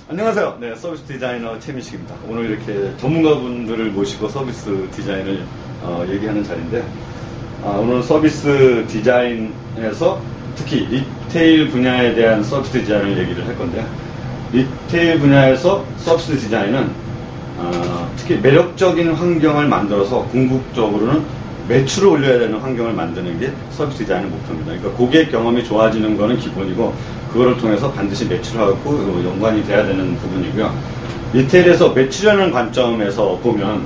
안녕하세요. 네, 서비스 디자이너 최민식입니다. 오늘 이렇게 전문가분들을 모시고 서비스 디자인을 얘기하는 자리인데, 오늘 서비스 디자인에서 특히 리테일 분야에 대한 서비스 디자인을 얘기를 할 건데요. 리테일 분야에서 서비스 디자인은 특히 매력적인 환경을 만들어서 궁극적으로는 매출을 올려야 되는 환경을 만드는 게 서비스 디자인의 목표입니다. 그러니까 고객 경험이 좋아지는 거는 기본이고, 그거를 통해서 반드시 매출하고 연관이 돼야 되는 부분이고요. 리테일에서 매출이라는 관점에서 보면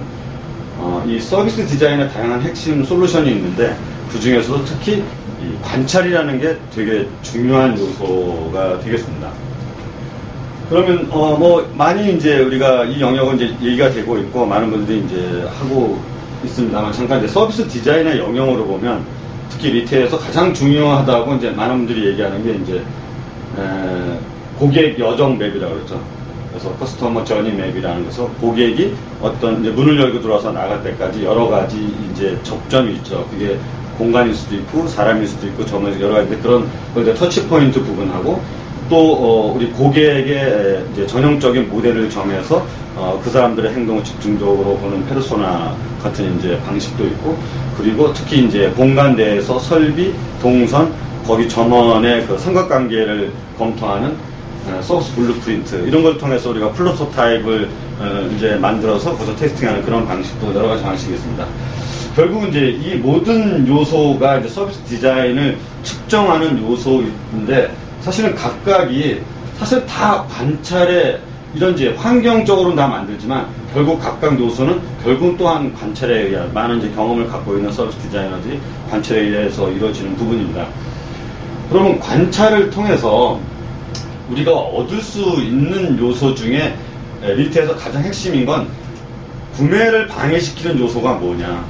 이 서비스 디자인의 다양한 핵심 솔루션이 있는데, 그 중에서도 특히 이 관찰이라는 게 되게 중요한 요소가 되겠습니다. 그러면 많이 이제 우리가 이 영역은 이제 얘기가 되고 있고 많은 분들이 이제 하고 있습니다만, 잠깐 이제 서비스 디자인의 영역으로 보면 특히 리테일에서 가장 중요하다고 이제 많은 분들이 얘기하는 게 이제 고객 여정 맵이라고 그랬죠. 그래서 커스터머 저니 맵이라는 것은 고객이 어떤 이제 문을 열고 들어와서 나갈 때까지 여러 가지 이제 접점이 있죠. 그게 공간일 수도 있고 사람일 수도 있고 여러 가지 그런 이제 터치 포인트 부분하고, 또 우리 고객의 이제 전형적인 모델을 정해서 그 사람들의 행동을 집중적으로 보는 페르소나 같은 이제 방식도 있고, 그리고 특히 이제 공간 내에서 설비, 동선, 거기 점원의 그 삼각관계를 검토하는 소스 블루프린트, 이런 걸 통해서 우리가 프로토타입을 이제 만들어서 거기서 테스팅하는 그런 방식도 여러 가지 방식이 있습니다. 결국 이제 이 모든 요소가 이제 서비스 디자인을 측정하는 요소인데, 사실은 각각이 사실 다 관찰에 이런 이제 환경적으로는 다 만들지만 결국 각각 요소는 결국 또한 관찰에 의한 많은 이제 경험을 갖고 있는 서비스 디자이너들이 관찰에 의해서 이루어지는 부분입니다. 그러면 관찰을 통해서 우리가 얻을 수 있는 요소 중에 리테일에서 가장 핵심인 건 구매를 방해시키는 요소가 뭐냐,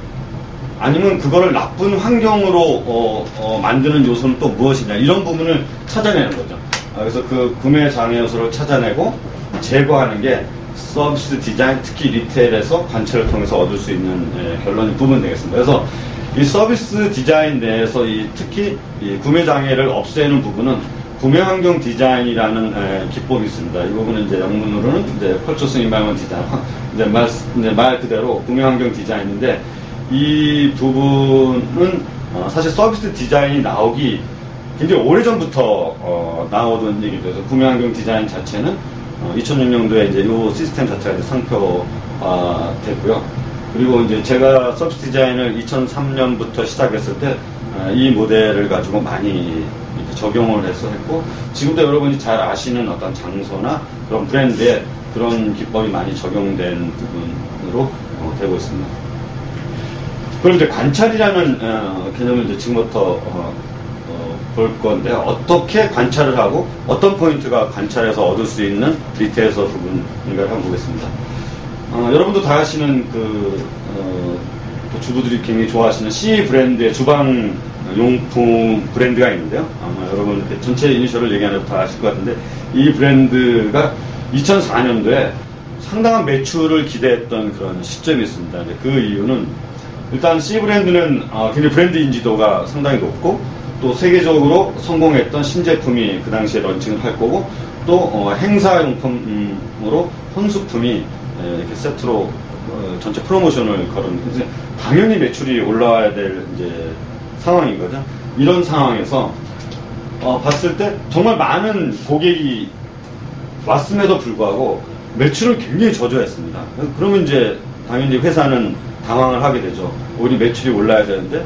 아니면 그거를 나쁜 환경으로 만드는 요소는 또 무엇이냐, 이런 부분을 찾아내는 거죠. 그래서 그 구매 장애 요소를 찾아내고 제거하는 게 서비스 디자인, 특히 리테일에서 관찰을 통해서 얻을 수 있는 결론의 부분 되겠습니다. 그래서 이 서비스 디자인 내에서 특히 이 구매 장애를 없애는 부분은 구매 환경 디자인이라는 기법이 있습니다. 이 부분은 이제 영문으로는 이제 펄처스 인바이먼트 디자인, 이제 말 그대로 구매 환경 디자인인데, 이 부분은 사실 서비스 디자인이 나오기 굉장히 오래전부터 나오던 얘기죠. 그래서 구매 환경 디자인 자체는 2006년도에 이제 이 시스템 자체가 이제 상표됐고요. 그리고 이제 제가 서비스 디자인을 2003년부터 시작했을 때 이 모델을 가지고 많이 적용을 했고, 지금도 여러분이 잘 아시는 어떤 장소나 그런 브랜드에 그런 기법이 많이 적용된 부분으로 되고 있습니다. 그럼 이제 관찰이라는 개념을 이제 지금부터 볼 건데, 어떻게 관찰을 하고 어떤 포인트가 관찰에서 얻을 수 있는 리테일에서 부분인가를 한번 보겠습니다. 여러분도 다 아시는 주부들이 굉장히 좋아하시는 C 브랜드의 주방 용품 브랜드가 있는데요. 아마 여러분 전체 이니셜을 얘기하는 다 아실 것 같은데, 이 브랜드가 2004년도에 상당한 매출을 기대했던 그런 시점이 있습니다. 그 이유는 일단 C 브랜드는 굉장히 브랜드 인지도가 상당히 높고, 또 세계적으로 성공했던 신제품이 그 당시에 런칭을 할 거고, 또 행사용품으로 혼수품이 이렇게 세트로 전체 프로모션을 걸은, 당연히 매출이 올라와야 될 이제 상황인 거죠. 이런 상황에서 봤을 때 정말 많은 고객이 왔음에도 불구하고 매출을 굉장히 저조했습니다. 그러면 이제 당연히 회사는 당황을 하게 되죠. 우리 매출이 올라야 되는데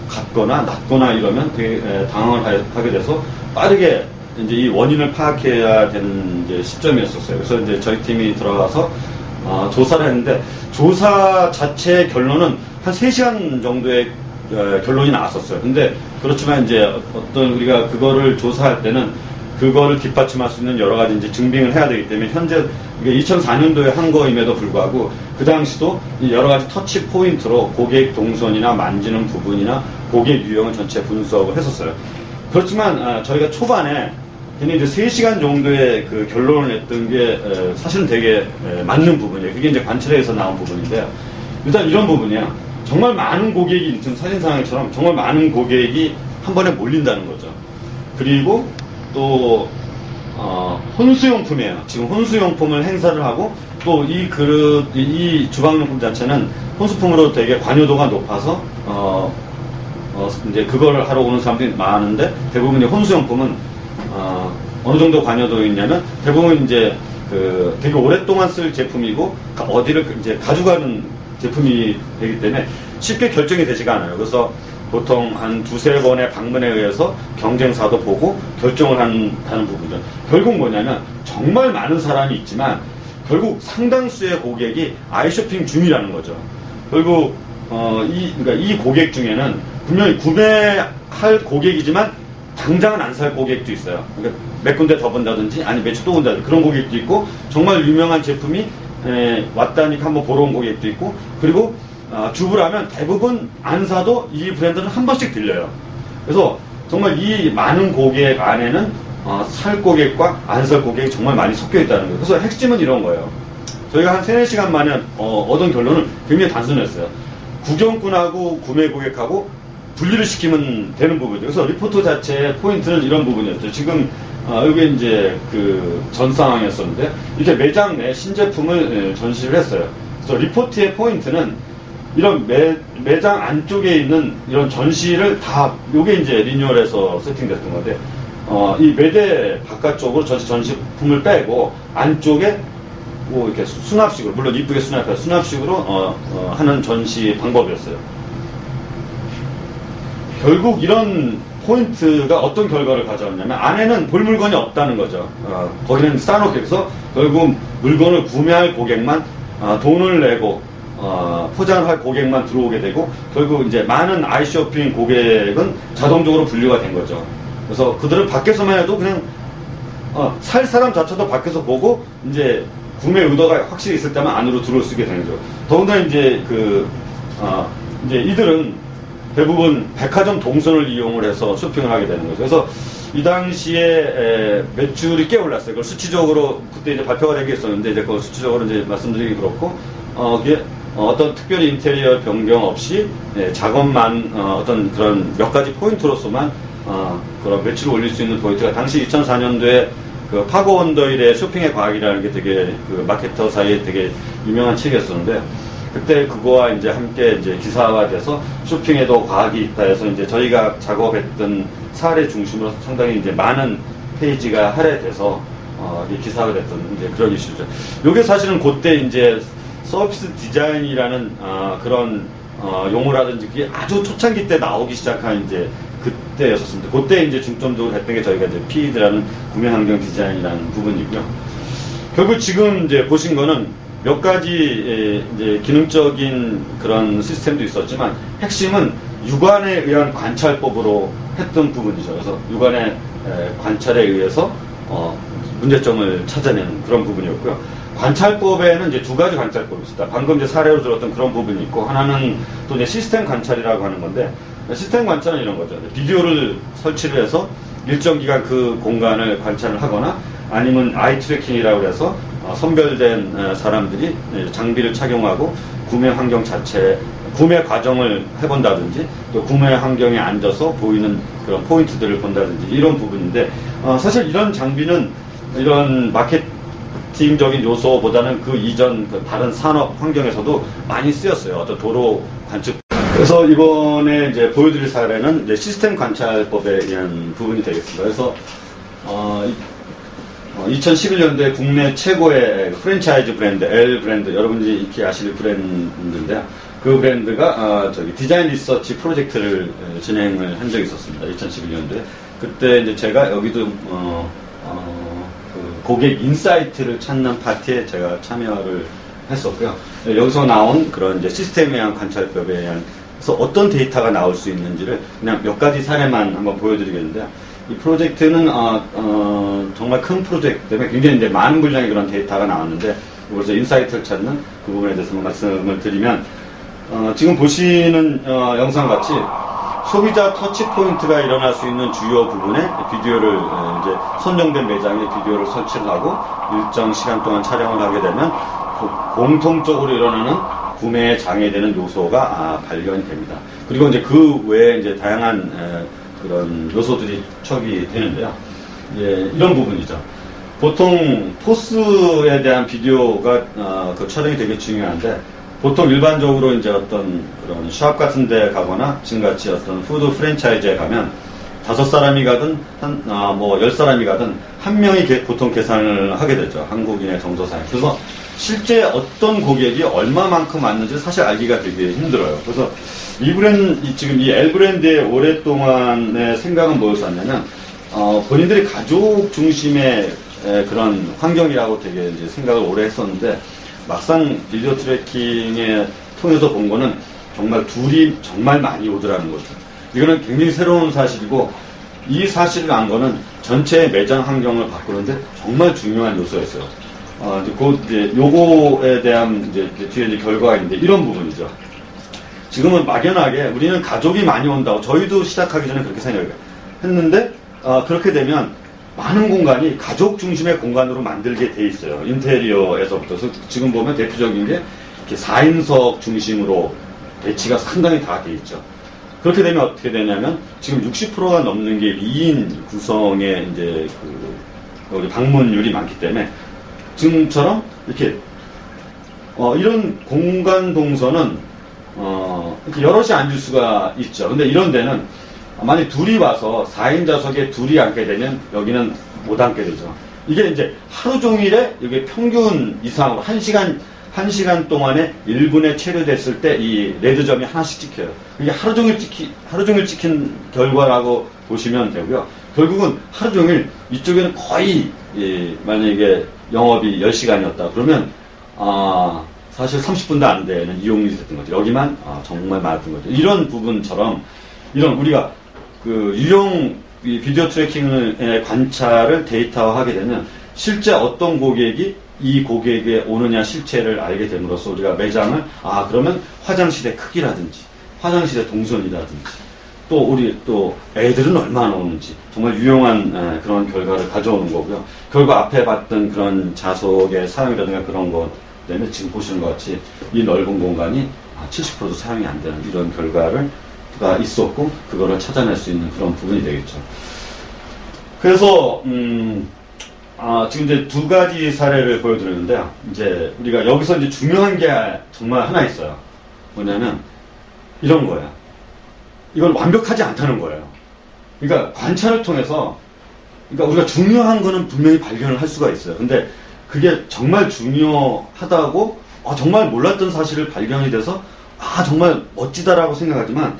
같거나 낮거나 이러면 되게 당황을 하게 돼서 빠르게 이제 이 원인을 파악해야 되는 이제 시점이었었어요. 그래서 이제 저희 팀이 들어가서 조사를 했는데, 조사 자체의 결론은 한 3시간 정도의 결론이 나왔었어요. 근데 그렇지만 이제 어떤 우리가 그거를 조사할 때는 그거를 뒷받침할 수 있는 여러 가지 이제 증빙을 해야 되기 때문에, 현재 이게 2004년도에 한 거임에도 불구하고 그 당시도 여러 가지 터치 포인트로 고객 동선이나 만지는 부분이나 고객 유형을 전체 분석을 했었어요. 그렇지만 저희가 초반에 근데 이제 3시간 정도의 그 결론을 냈던 게 사실은 되게 맞는 부분이에요. 그게 이제 관찰에서 나온 부분인데요. 일단 이런 부분이야. 정말 많은 고객이, 지금 사진상처럼 정말 많은 고객이 한 번에 몰린다는 거죠. 그리고 또 혼수용품이에요. 지금 혼수용품을 행사를 하고 또 이 그릇, 이 주방용품 자체는 혼수품으로 되게 관여도가 높아서 이제 그걸 하러 오는 사람들이 많은데 대부분 혼수용품은 어느 정도 관여도 있냐면 대부분 이제 그 되게 오랫동안 쓸 제품이고 어디를 이제 가져가는 제품이 되기 때문에 쉽게 결정이 되지가 않아요. 그래서 보통 한 두세 번의 방문에 의해서 경쟁사도 보고 결정을 하는 부분이죠. 결국 뭐냐면 정말 많은 사람이 있지만 결국 상당수의 고객이 아이쇼핑 중이라는 거죠. 결국 그러니까 이 고객 중에는 분명히 구매할 고객이지만 당장은 안 살 고객도 있어요. 그러니까 몇 군데 더 본다든지 아니 며칠 또 본다든지 그런 고객도 있고 정말 유명한 제품이 왔다니까 한번 보러 온 고객도 있고 그리고 주부라면 대부분 안 사도 이 브랜드는 한 번씩 들려요. 그래서 정말 이 많은 고객 안에는 살 고객과 안 살 고객이 정말 많이 섞여 있다는 거예요. 그래서 핵심은 이런 거예요. 저희가 한 3-4시간 만에 얻은 결론은 굉장히 단순했어요. 구경꾼하고 구매 고객하고 분리를 시키면 되는 부분이죠. 그래서 리포트 자체의 포인트는 이런 부분이었죠. 지금 여기 이제 그 전 상황이었었는데 이렇게 매장 내 신제품을 전시를 했어요. 그래서 리포트의 포인트는 이런 매장 안쪽에 있는 이런 전시를 다 요게 이제 리뉴얼해서 세팅됐던 건데 이 매대 바깥쪽으로 전시품을 빼고 안쪽에 뭐 이렇게 수납식으로 물론 이쁘게 수납해서 수납식으로 하는 전시 방법이었어요. 결국 이런 포인트가 어떤 결과를 가져왔냐면 안에는 볼 물건이 없다는 거죠. 거기는 싸놓게 해서 결국 물건을 구매할 고객만 돈을 내고 포장을 할 고객만 들어오게 되고 결국 이제 많은 아이쇼핑 고객은 자동적으로 분류가 된 거죠. 그래서 그들은 밖에서만 해도 그냥 살 사람 자체도 밖에서 보고 이제 구매 의도가 확실히 있을 때만 안으로 들어올 수 있게 되는 거죠. 더군다나 이제 이제 이들은 대부분 백화점 동선을 이용을 해서 쇼핑을 하게 되는 거죠. 그래서 이 당시에 매출이 꽤 올랐어요. 그걸 수치적으로 그때 이제 발표가 되게 있었는데 이제 그걸 수치적으로 이제 말씀드리기 그렇고 그게 어떤 특별히 인테리어 변경 없이 작업만 어떤 그런 몇 가지 포인트로서만 그런 매출을 올릴 수 있는 포인트가 당시 2004년도에 그 파고 원더힐의 쇼핑의 과학이라는 게 되게 그 마케터 사이에 되게 유명한 책이었었는데 그때 그거와 이제 함께 이제 기사화돼서 쇼핑에도 과학이 있다 해서 이제 저희가 작업했던 사례 중심으로 상당히 이제 많은 페이지가 할애돼서 기사가 됐던 이제 그런 이슈죠. 요게 사실은 그때 이제 서비스 디자인이라는 그런 용어라든지 그게 아주 초창기 때 나오기 시작한 이제 그때였었습니다. 그때 이제 중점적으로 했던 게 저희가 이제 PED라는 구매 환경 디자인이라는 부분이고요. 결국 지금 이제 보신 거는 몇 가지 이제 기능적인 그런 시스템도 있었지만 핵심은 육안에 의한 관찰법으로 했던 부분이죠. 그래서 육안의 관찰에 의해서 문제점을 찾아내는 그런 부분이었고요. 관찰법에는 이제 두 가지 관찰법이 있습니다. 방금 이제 사례로 들었던 그런 부분이 있고 하나는 또 이제 시스템 관찰이라고 하는 건데 시스템 관찰은 이런 거죠. 비디오를 설치를 해서 일정 기간 그 공간을 관찰을 하거나 아니면 아이 트래킹이라고 해서 선별된 사람들이 장비를 착용하고 구매 환경 자체, 구매 과정을 해본다든지 또 구매 환경에 앉아서 보이는 그런 포인트들을 본다든지 이런 부분인데 사실 이런 장비는 이런 마케팅적인 요소보다는 그 이전 그 다른 산업 환경에서도 많이 쓰였어요. 어떤 도로 관측. 그래서 이번에 이제 보여드릴 사례는 이제 시스템 관찰법에 의한 부분이 되겠습니다. 그래서 2011년도에 국내 최고의 프랜차이즈 브랜드 L 브랜드 여러분들이 익히 아실 브랜드인데요. 그 브랜드가 디자인 리서치 프로젝트를 진행을 한 적이 있었습니다. 2011년도에 그때 이제 제가 여기도 그 고객 인사이트를 찾는 파티에 제가 참여를 했었고요. 여기서 나온 그런 이제 시스템에 의한 관찰법에 의한 그래서 어떤 데이터가 나올 수 있는지를 그냥 몇 가지 사례만 한번 보여드리겠는데요. 이 프로젝트는 정말 큰 프로젝트 때문에 굉장히 이제 많은 분량의 그런 데이터가 나왔는데 그래서 인사이트를 찾는 그 부분에 대해서 말씀을 드리면 지금 보시는 영상 같이 소비자 터치 포인트가 일어날 수 있는 주요 부분에 비디오를 이제 선정된 매장에 비디오를 설치를 하고 일정 시간 동안 촬영을 하게 되면 공통적으로 일어나는 구매에 장애되는 요소가 발견이 됩니다. 그리고 이제 그 외에 이제 다양한 그런 요소들이 척이 되는데요. 예, 이런 부분이죠. 보통 포스에 대한 비디오가 그 촬영이 되게 중요한데 보통 일반적으로 이제 어떤 그런 샵 같은 데 가거나 지금같이 어떤 푸드 프랜차이즈에 가면 5사람이 가든 뭐 10사람이 가든 한 명이 보통 계산을 하게 되죠. 한국인의 정서상. 그래서 실제 어떤 고객이 얼마만큼 왔는지 사실 알기가 되게 힘들어요. 그래서 지금 이 L 브랜드의 오랫동안의 생각은 뭐였었냐면 본인들이 가족 중심의 그런 환경이라고 되게 이제 생각을 오래 했었는데 막상 비디오 트래킹에 통해서 본 거는 정말 둘이 정말 많이 오더라는 거죠. 이거는 굉장히 새로운 사실이고 이 사실을 안 거는 전체 매장 환경을 바꾸는데 정말 중요한 요소였어요. 이제 요거에 대한 이제 뒤에 이제 결과가 있는데 이런 부분이죠. 지금은 막연하게 우리는 가족이 많이 온다고 저희도 시작하기 전에 그렇게 생각했는데 그렇게 되면 많은 공간이 가족 중심의 공간으로 만들게 돼 있어요. 인테리어에서부터. 그래서 지금 보면 대표적인 게 이렇게 4인석 중심으로 배치가 상당히 다 돼 있죠. 그렇게 되면 어떻게 되냐면 지금 60%가 넘는 게 2인 구성의 이제 우리 방문율이 많기 때문에 지금처럼 이렇게 이런 공간 동선은 이렇게 여럿이 앉을 수가 있죠. 근데 이런 데는 만약 둘이 와서 4인 좌석에 둘이 앉게 되면 여기는 못 앉게 되죠. 이게 이제 하루 종일에 이게 평균 이상으로 1시간 동안에 1분에 체류됐을 때 이 레드점이 하나씩 찍혀요. 이게 하루 종일 찍힌 결과라고 보시면 되고요. 결국은 하루 종일 이쪽에는 거의 만약에 영업이 10시간이었다. 그러면 사실 30분도 안 되는 이용률이 됐던 거죠. 여기만 정말 많았던 거죠. 이런 부분처럼 이런 우리가 그 유용 비디오 트래킹의 관찰을 데이터화하게 되면 실제 어떤 고객이 이 고객에 오느냐 실체를 알게 됨으로써 우리가 매장을 그러면 화장실의 크기라든지 화장실의 동선이라든지 또 애들은 얼마나 오는지 정말 유용한 그런 결과를 가져오는 거고요. 결과 앞에 봤던 그런 좌석의 사용이라든가 그런 것 때문에 지금 보시는 것 같이 이 넓은 공간이 70%도 사용이 안 되는 이런 결과가 있었고 그거를 찾아낼 수 있는 그런 부분이 되겠죠. 그래서 지금 이제 2가지 사례를 보여드렸는데요. 이제 우리가 여기서 이제 중요한 게 정말 하나 있어요. 뭐냐면 이런 거예요. 이건 완벽하지 않다는 거예요. 그러니까 관찰을 통해서 그러니까 우리가 중요한 거는 분명히 발견을 할 수가 있어요. 근데 그게 정말 중요하다고 정말 몰랐던 사실을 발견이 돼서 정말 멋지다라고 생각하지만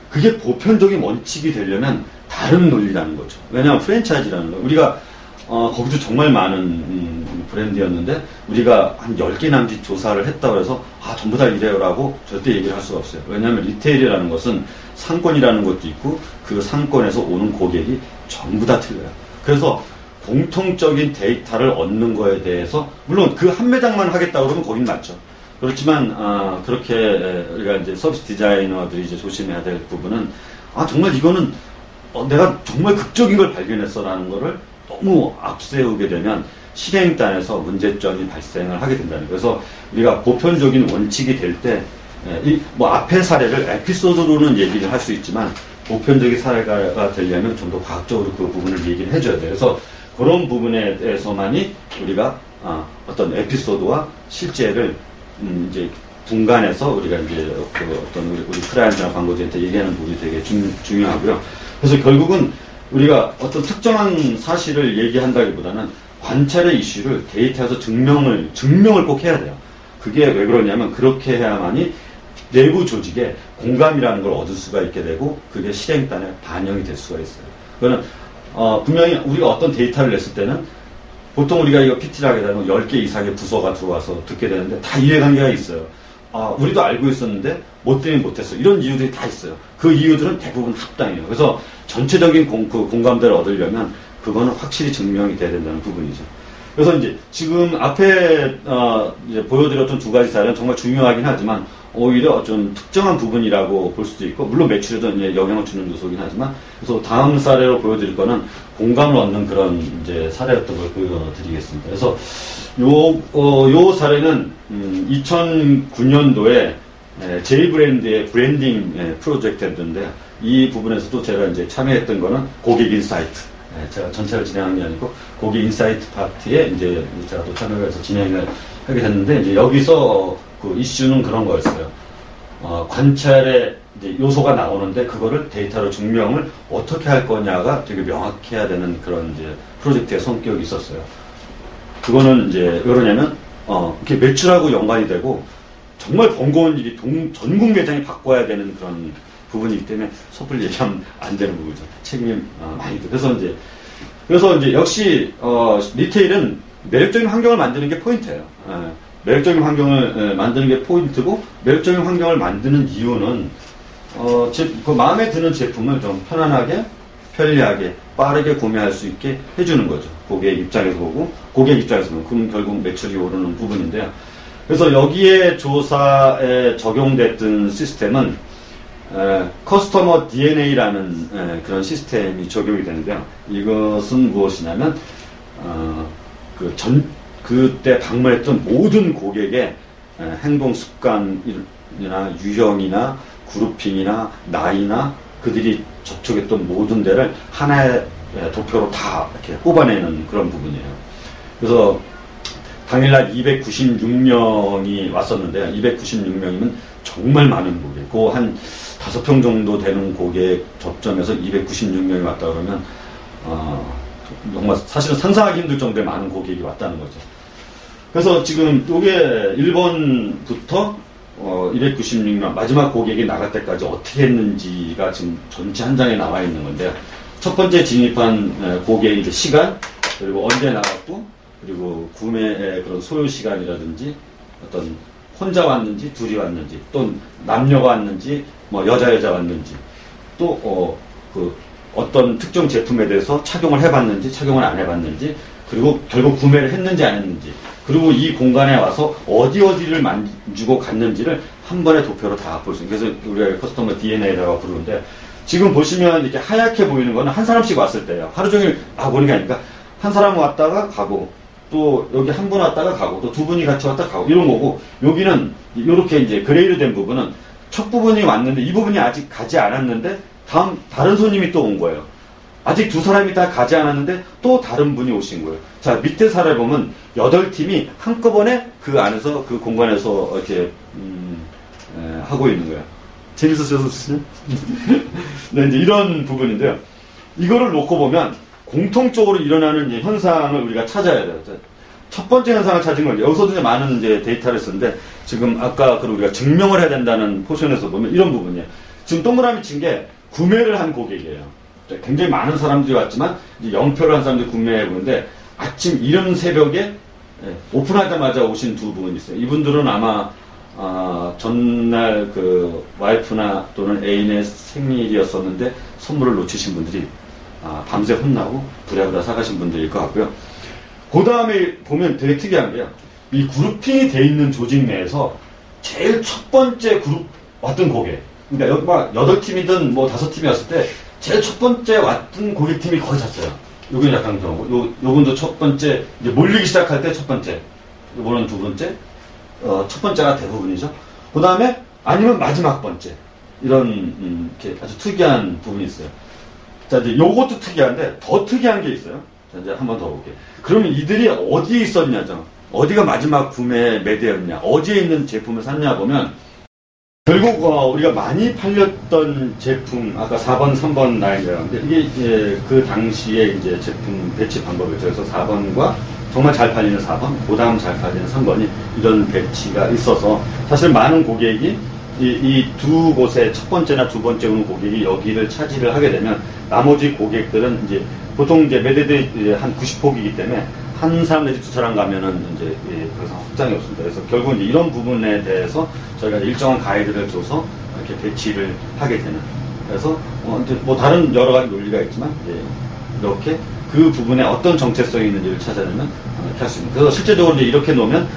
그게 보편적인 원칙이 되려면 다른 논리라는 거죠. 왜냐하면 프랜차이즈라는 거 우리가 거기도 정말 많은 브랜드였는데 우리가 한 10개 남짓 조사를 했다고 해서 전부 다 이래요라고 절대 얘기를 할 수가 없어요. 왜냐하면 리테일이라는 것은 상권이라는 것도 있고 그 상권에서 오는 고객이 전부 다 틀려요. 그래서 공통적인 데이터를 얻는 거에 대해서 물론 그 한 매장만 하겠다고 그러면 거긴 맞죠. 그렇지만 그렇게 우리가 이제 서비스 디자이너들이 이제 조심해야 될 부분은 정말 이거는 내가 정말 극적인 걸 발견했어라는 거를 너무 앞세우게 되면 실행단에서 문제점이 발생을 하게 된다는 거예요. 그래서 우리가 보편적인 원칙이 될 때 앞의 사례를 에피소드로는 얘기를 할 수 있지만 보편적인 사례가 되려면 좀 더 과학적으로 그 부분을 얘기를 해줘야 돼요. 그래서 그런 부분에 대해서만이 우리가 어떤 에피소드와 실제를 이제 분간해서 우리가 이제 어떤 우리 클라이언트나 광고주한테 얘기하는 부분이 되게 중요하고요. 그래서 결국은 우리가 어떤 특정한 사실을 얘기한다기보다는 관찰의 이슈를 데이터에서 증명을 꼭 해야 돼요. 그게 왜 그러냐면 그렇게 해야만이 내부 조직에 공감이라는 걸 얻을 수가 있게 되고 그게 실행단에 반영이 될 수가 있어요. 그거는 분명히 우리가 어떤 데이터를 냈을 때는 보통 우리가 이거 PT를 하게 되면 10개 이상의 부서가 들어와서 듣게 되는데 다 이해관계가 있어요. 우리도 알고 있었는데 뭐 때문에 못했어. 이런 이유들이 다 있어요. 그 이유들은 대부분 합당해요. 그래서 전체적인 공감대를 얻으려면 그거는 확실히 증명이 돼야 된다는 부분이죠. 그래서 이제 지금 앞에 이제 보여드렸던 2가지 사례는 정말 중요하긴 하지만 오히려 좀 특정한 부분이라고 볼 수도 있고 물론 매출에도 이제 영향을 주는 요소긴 하지만 그래서 다음 사례로 보여드릴 거는 공감을 얻는 그런 이제 사례였던 걸 보여드리겠습니다. 그래서 요 사례는 2009년도에 J 브랜드의 브랜딩 프로젝트였는데 이 부분에서도 제가 이제 참여했던 거는 고객 인사이트 제가 전체를 진행한 게 아니고 고객 인사이트 파트에 이제 제가 또 참여해서 진행을 하게 됐는데 이제 여기서 그 이슈는 그런 거였어요. 관찰의 이제 요소가 나오는데 그거를 데이터로 증명을 어떻게 할 거냐가 되게 명확해야 되는 그런 이제 프로젝트의 성격이 있었어요. 그거는 이제 왜 그러냐면 이렇게 매출하고 연관이 되고 정말 번거로운 일이 전국 매장이 바꿔야 되는 그런 부분이기 때문에 섣불리 얘기하면 안 되는 부분이죠. 책임 많이 들. 그래서 이제 역시 리테일은 매력적인 환경을 만드는 게 포인트예요. 매력적인 환경을 만드는 게 포인트고 매력적인 환경을 만드는 이유는 그 마음에 드는 제품을 좀 편안하게, 편리하게, 빠르게 구매할 수 있게 해주는 거죠. 고객 입장에서 보고 고객 입장에서 보면 그럼 결국 매출이 오르는 부분인데요. 그래서 여기에 조사에 적용됐던 시스템은 커스터머 DNA라는 그런 시스템이 적용이 되는데요. 이것은 무엇이냐면 그때 방문했던 모든 고객의 행동 습관이나 유형이나 그룹핑이나 나이나 그들이 접촉했던 모든 데를 하나의 도표로 다 이렇게 뽑아내는 그런 부분이에요. 그래서 당일날 296명이 왔었는데요. 296명이면 정말 많은 고객. 그 한 5평 정도 되는 고객 접점에서 296명이 왔다 그러면 정말 사실은 상상하기 힘들 정도의 많은 고객이 왔다는 거죠. 그래서 지금 이게 1번부터 296명 마지막 고객이 나갈 때까지 어떻게 했는지가 지금 전체 한 장에 나와 있는 건데요. 첫 번째 진입한 고객의 이제 시간, 그리고 언제 나갔고, 그리고 구매의 그런 소요 시간이라든지, 어떤 혼자 왔는지, 둘이 왔는지, 또 남녀가 왔는지, 뭐 여자 왔는지, 또 어떤 특정 제품에 대해서 착용을 해봤는지, 착용을 안 해봤는지, 그리고 결국 구매를 했는지 안 했는지, 그리고 이 공간에 와서 어디를 만지고 갔는지를 한 번에 도표로 다 볼 수 있는. 그래서 우리가 커스터머 DNA라고 부르는데, 지금 보시면 이렇게 하얗게 보이는 거는 한 사람씩 왔을 때예요. 하루 종일 보는 게 아니니까 한 사람 왔다가 가고, 또 여기 한 분 왔다가 가고, 또 두 분이 같이 왔다 가고 이런 거고, 여기는 이렇게 이제 그레이로 된 부분은 첫 부분이 왔는데 이 부분이 아직 가지 않았는데 다른 손님이 또 온 거예요. 아직 두 사람이 다 가지 않았는데 또 다른 분이 오신 거예요. 자, 밑에 사례 보면 8팀이 한꺼번에 그 안에서 그 공간에서 이렇게 하고 있는 거예요. 재밌었어요, 선생님? 네, 이제 이런 부분인데요. 이거를 놓고 보면 공통적으로 일어나는 이제 현상을 우리가 찾아야 돼요. 첫 번째 현상을 찾은 건 여기서도 이제 많은 이제 데이터를 쓰는데 지금 아까 우리가 증명을 해야 된다는 포션에서 보면 이런 부분이에요. 지금 동그라미 친 게 구매를 한 고객이에요. 굉장히 많은 사람들이 왔지만 이제 영표를 한 사람들이 구매해 보는데 아침 이른 새벽에 오픈하자마자 오신 두 분이 있어요. 이분들은 아마 전날 그 와이프나 또는 애인의 생일이었었는데 선물을 놓치신 분들이 밤새 혼나고 부랴부랴 사가신 분들일 것 같고요. 그 다음에 보면 되게 특이한 게요. 이 그룹핑이 돼 있는 조직 내에서 제일 첫 번째 그룹 왔던 고객. 그러니까 여기 막 8팀이든 뭐 5팀이었을 때 제일 첫 번째 왔던 고객팀이 거의 잤어요. 여기는 약간 그런 거. 요분도 첫 번째, 이제 몰리기 시작할 때 첫 번째. 요거는 두 번째. 첫 번째가 대부분이죠. 그 다음에 아니면 마지막 번째. 이런, 이렇게 아주 특이한 부분이 있어요. 자, 이제 요것도 특이한데 더 특이한 게 있어요. 자, 이제 한 번 더 볼게요. 그러면 이들이 어디에 있었냐죠. 어디가 마지막 구매 매대였냐. 어디에 있는 제품을 샀냐 보면 결국 우리가 많이 팔렸던 제품 아까 4번, 3번 라인이라는데 이게 이제 그 당시에 이제 제품 배치 방법이죠. 그래서 4번과 정말 잘 팔리는 4번, 그 다음 잘 팔리는 3번이 이런 배치가 있어서 사실 많은 고객이 이 두 곳에 첫 번째나 두 번째 오는 고객이 여기를 차지를 하게 되면 나머지 고객들은 이제 보통 이제 매대들이 한 90폭이기 때문에 한 사람 내지 두 사람 가면은 이제 그래서 확장이 없습니다. 그래서 결국 이제 이런 부분에 대해서 저희가 일정한 가이드를 줘서 이렇게 배치를 하게 되는. 그래서 이제 뭐 다른 여러 가지 논리가 있지만 이렇게 그 부분에 어떤 정체성이 있는지를 찾아내면 이렇게 할 수 있는. 그래서 실제적으로 이제 이렇게 놓으면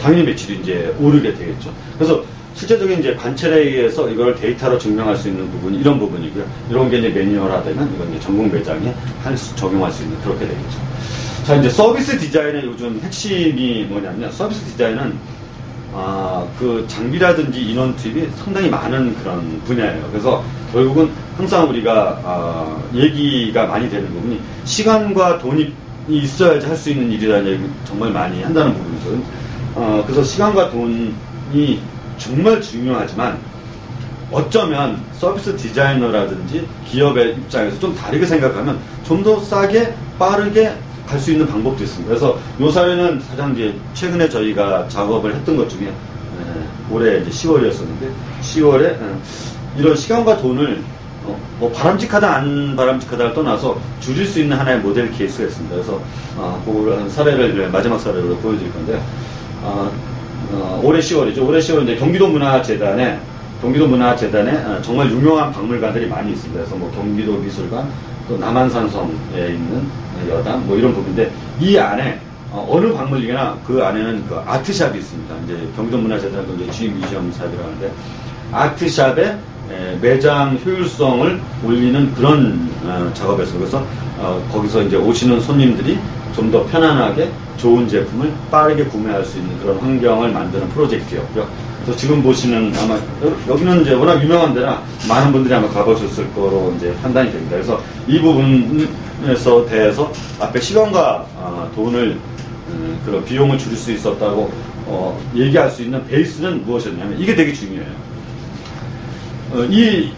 당연히 매출이 이제 오르게 되겠죠. 그래서 실제적인 이제 관찰에 의해서 이걸 데이터로 증명할 수 있는 부분이 이런 부분이고요. 이런 게 이제 매뉴얼화되면 이건 이제 전국 매장에 적용할 수 있는 그렇게 되겠죠. 자, 이제 서비스 디자인의 요즘 핵심이 뭐냐면 서비스 디자인은 그 장비라든지 인원 투입이 상당히 많은 그런 분야예요. 그래서 결국은 항상 우리가 얘기가 많이 되는 부분이 시간과 돈이 있어야지 할 수 있는 일이라는 얘기 정말 많이 한다는 부분이죠. 그래서 시간과 돈이 정말 중요하지만 어쩌면 서비스 디자이너라든지 기업의 입장에서 좀 다르게 생각하면 좀 더 싸게 빠르게 갈 수 있는 방법도 있습니다. 그래서 요 사례는 가장 이제 최근에 저희가 작업을 했던 것 중에 올해 이제 10월이었었는데 10월에 이런 시간과 돈을 뭐 바람직하다 안 바람직하다를 떠나서 줄일 수 있는 하나의 모델 케이스가 있습니다. 그래서 그런 사례를 마지막 사례로 보여드릴 건데요. 올해 10월이죠. 올해 10월 이제 경기도 문화재단에 정말 유명한 박물관들이 많이 있습니다. 그래서 뭐 경기도 미술관, 또 남한산성에 있는 여당, 뭐 이런 부분인데 이 안에 어느 박물관이나 그 안에는 그 아트샵이 있습니다. 이제 경기도 문화재단도 이제 G 뮤지엄 샵이라고 하는데 아트샵에 매장 효율성을 올리는 그런 작업에서 그래서 거기서 이제 오시는 손님들이 좀 더 편안하게 좋은 제품을 빠르게 구매할 수 있는 그런 환경을 만드는 프로젝트였고요. 그래서 지금 보시는 아마 여기는 이제 워낙 유명한 데라 많은 분들이 아마 가보셨을 거로 이제 판단이 됩니다. 그래서 이 부분에서 대해서 앞에 시간과 돈을 그런 비용을 줄일 수 있었다고 얘기할 수 있는 베이스는 무엇이었냐면 이게 되게 중요해요. 이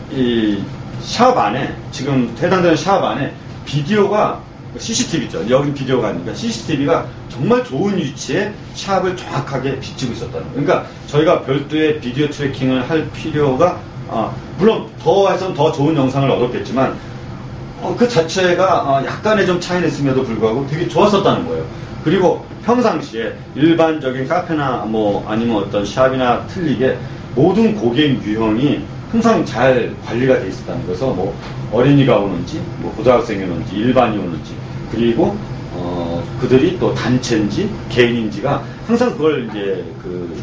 샵 안에 지금 해당되는 샵 안에 비디오가 CCTV죠. 여긴 비디오가 아니니까 CCTV가 정말 좋은 위치에 샵을 정확하게 비치고 있었다는 거예요. 그러니까 저희가 별도의 비디오 트래킹을 할 필요가 물론 더 해서 더 좋은 영상을 얻었겠지만 그 자체가 약간의 좀 차이는 있음에도 불구하고 되게 좋았었다는 거예요. 그리고 평상시에 일반적인 카페나 뭐 아니면 어떤 샵이나 틀리게 모든 고객 유형이 항상 잘 관리가 돼 있었다는 거죠. 뭐 어린이가 오는지, 뭐 고등학생이 오는지, 일반이 오는지, 그리고 그들이 또 단체인지 개인인지가 항상 그걸 이제 그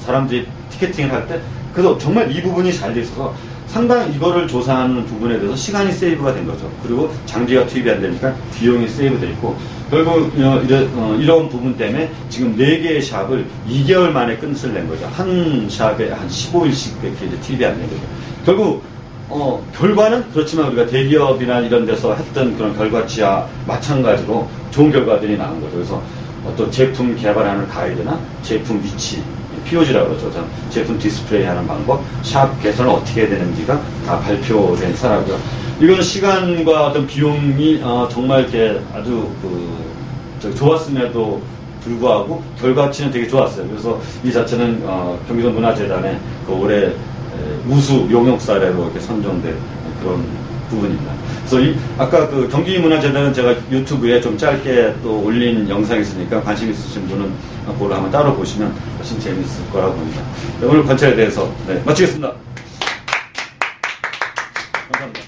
사람들이 티켓팅을 할 때 그래서 정말 이 부분이 잘 돼 있어서 상당히 이거를 조사하는 부분에 대해서 시간이 세이브가 된 거죠. 그리고 장비가 투입이 안 되니까 비용이 세이브 돼 있고 결국 이런 부분 때문에 지금 4개의 샵을 2개월 만에 끝을 낸 거죠. 한 샵에 한 15일씩 이렇게 이제 투입이 안 된 거죠. 결국 결과는 그렇지만 우리가 대기업이나 이런 데서 했던 그런 결과치와 마찬가지로 좋은 결과들이 나온 거죠. 그래서 어떤 제품 개발하는 가이드나 제품 위치, POG라고 그러죠. 제품 디스플레이 하는 방법, 샵 개선을 어떻게 해야 되는지가 다 발표된 사례고요. 이거는 시간과 어떤 비용이 정말 이렇게 아주 좋았음에도 불구하고 결과치는 되게 좋았어요. 그래서 이 자체는 경기도 문화재단의 그 올해 우수 용역 사례로 이렇게 선정된 그런 부분입니다. 그래서 아까 그 경기문화재단은 제가 유튜브에 좀 짧게 또 올린 영상이 있으니까 관심 있으신 분은 그걸 한번 따로 보시면 훨씬 재밌을 거라고 봅니다. 네, 오늘 관찰에 대해서 마치겠습니다. 감사합니다.